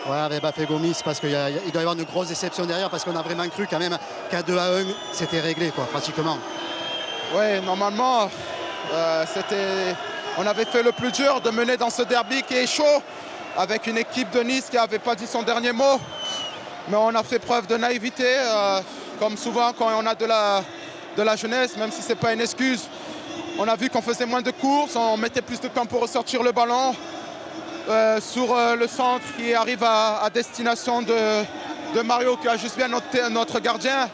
Ouais, avec Bafé Gomis, parce qu'il doit y avoir une grosse déception derrière, parce qu'on a vraiment cru quand même qu'à 2-1, c'était réglé, quoi, pratiquement. Oui, normalement, on avait fait le plus dur de mener dans ce derby qui est chaud, avec une équipe de Nice qui n'avait pas dit son dernier mot. Mais on a fait preuve de naïveté, comme souvent quand on a de la jeunesse, même si ce n'est pas une excuse. On a vu qu'on faisait moins de courses, on mettait plus de temps pour ressortir le ballon. Sur le centre qui arrive à destination de Mario qui a juste bien notre gardien.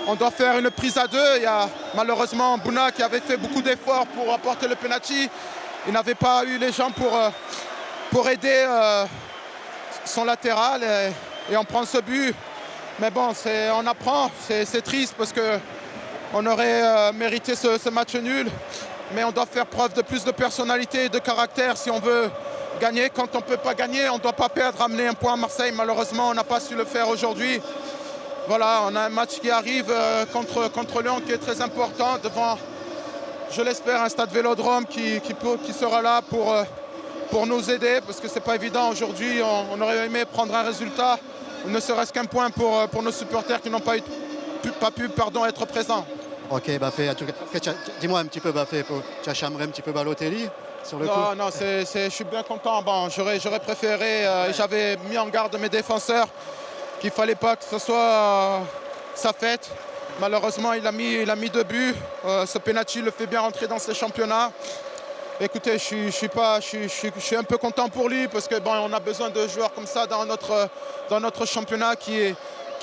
On doit faire une prise à deux. Il y a malheureusement Bouna qui avait fait beaucoup d'efforts pour apporter le penalty. Il n'avait pas eu les gens pour aider son latéral et on prend ce but. Mais bon, on apprend, c'est triste parce qu'on aurait mérité ce match nul. Mais on doit faire preuve de plus de personnalité et de caractère si on veut gagner. Quand on ne peut pas gagner, on ne doit pas perdre, ramener un point à Marseille. Malheureusement, on n'a pas su le faire aujourd'hui. Voilà, on a un match qui arrive contre Lyon qui est très important devant, je l'espère, un stade Vélodrome qui sera là pour nous aider parce que ce n'est pas évident aujourd'hui. On aurait aimé prendre un résultat, ne serait-ce qu'un point pour nos supporters qui n'ont pas pu être présents. Ok, Bafé, en tout cas, dis-moi un petit peu, Bafé, tu as chambré un petit peu Balotelli sur le coup? Non, je suis bien content. Bon, j'aurais préféré, j'avais mis en garde mes défenseurs qu'il ne fallait pas que ce soit sa fête. Malheureusement, il a mis 2 buts. Ce penalty le fait bien rentrer dans ce championnat. Écoutez, je suis un peu content pour lui parce que bon, on a besoin de joueurs comme ça dans notre championnat qui est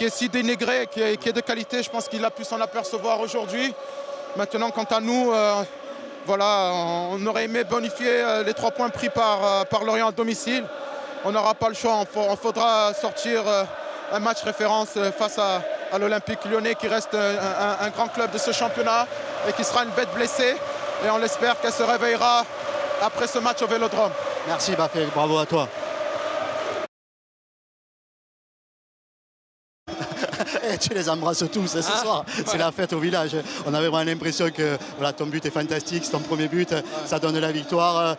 si dénigré, qui est de qualité. Je pense qu'il a pu s'en apercevoir aujourd'hui. Maintenant, quant à nous, voilà, on aurait aimé bonifier les 3 points pris par Lorient à domicile. On n'aura pas le choix. Il faudra sortir un match référence face à l'Olympique Lyonnais qui reste un grand club de ce championnat et qui sera une bête blessée. Et on l'espère qu'elle se réveillera après ce match au Vélodrome. Merci Bafé, bravo à toi. Et tu les embrasses tous ce soir, c'est la fête au village. On avait vraiment l'impression que voilà, ton but est fantastique, c'est ton premier but, ça donne la victoire.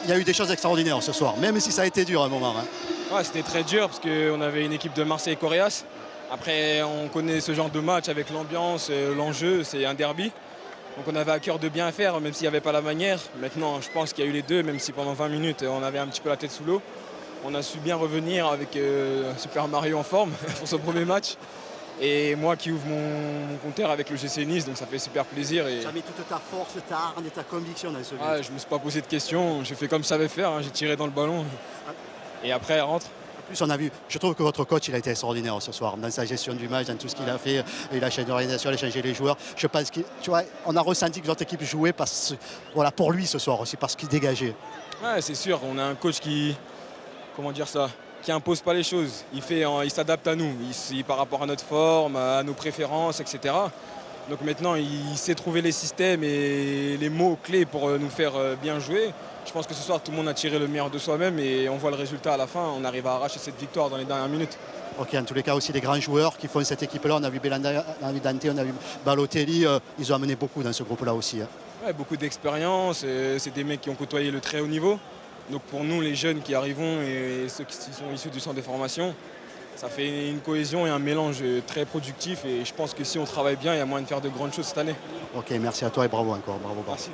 Il y a eu des choses extraordinaires ce soir, même si ça a été dur à un moment. Hein. Ouais, c'était très dur parce qu'on avait une équipe de Marseille coriace. Après, on connaît ce genre de match avec l'ambiance, l'enjeu, c'est un derby. Donc on avait à cœur de bien faire, même s'il n'y avait pas la manière. Maintenant, je pense qu'il y a eu les deux, même si pendant 20 minutes, on avait un petit peu la tête sous l'eau. On a su bien revenir avec Super Mario en forme pour son premier match. Et moi qui ouvre mon compteur avec le GC Nice, donc ça fait super plaisir. Tu as mis toute ta force, ta hargne et ta conviction dans ce but. Je ne me suis pas posé de questions, j'ai fait comme je savais faire, hein. J'ai tiré dans le ballon. Et après, elle rentre. En plus, on a vu, je trouve que votre coach il a été extraordinaire ce soir dans sa gestion du match, dans tout ce qu'il a fait. Il a changé d'organisation, il a changé les joueurs. Je pense qu'on a ressenti que votre équipe jouait pour lui ce soir aussi, parce qu'il dégageait. Ouais, c'est sûr, on a un coach qui impose pas les choses. Il s'adapte à nous, par rapport à notre forme, à nos préférences, etc. Donc maintenant, il sait trouver les systèmes et les mots clés pour nous faire bien jouer. Je pense que ce soir, tout le monde a tiré le meilleur de soi-même et on voit le résultat à la fin. On arrive à arracher cette victoire dans les dernières minutes. Ok, en tous les cas aussi des grands joueurs qui font cette équipe-là. On a vu Belanda, on a vu Dante, on a vu Balotelli. Ils ont amené beaucoup dans ce groupe-là aussi. Hein. Ouais, beaucoup d'expérience. C'est des mecs qui ont côtoyé le très haut niveau. Donc pour nous, les jeunes qui arrivons et ceux qui sont issus du centre de formation, ça fait une cohésion et un mélange très productif. Et je pense que si on travaille bien, il y a moyen de faire de grandes choses cette année. Ok, merci à toi et bravo encore. Bravo. Merci.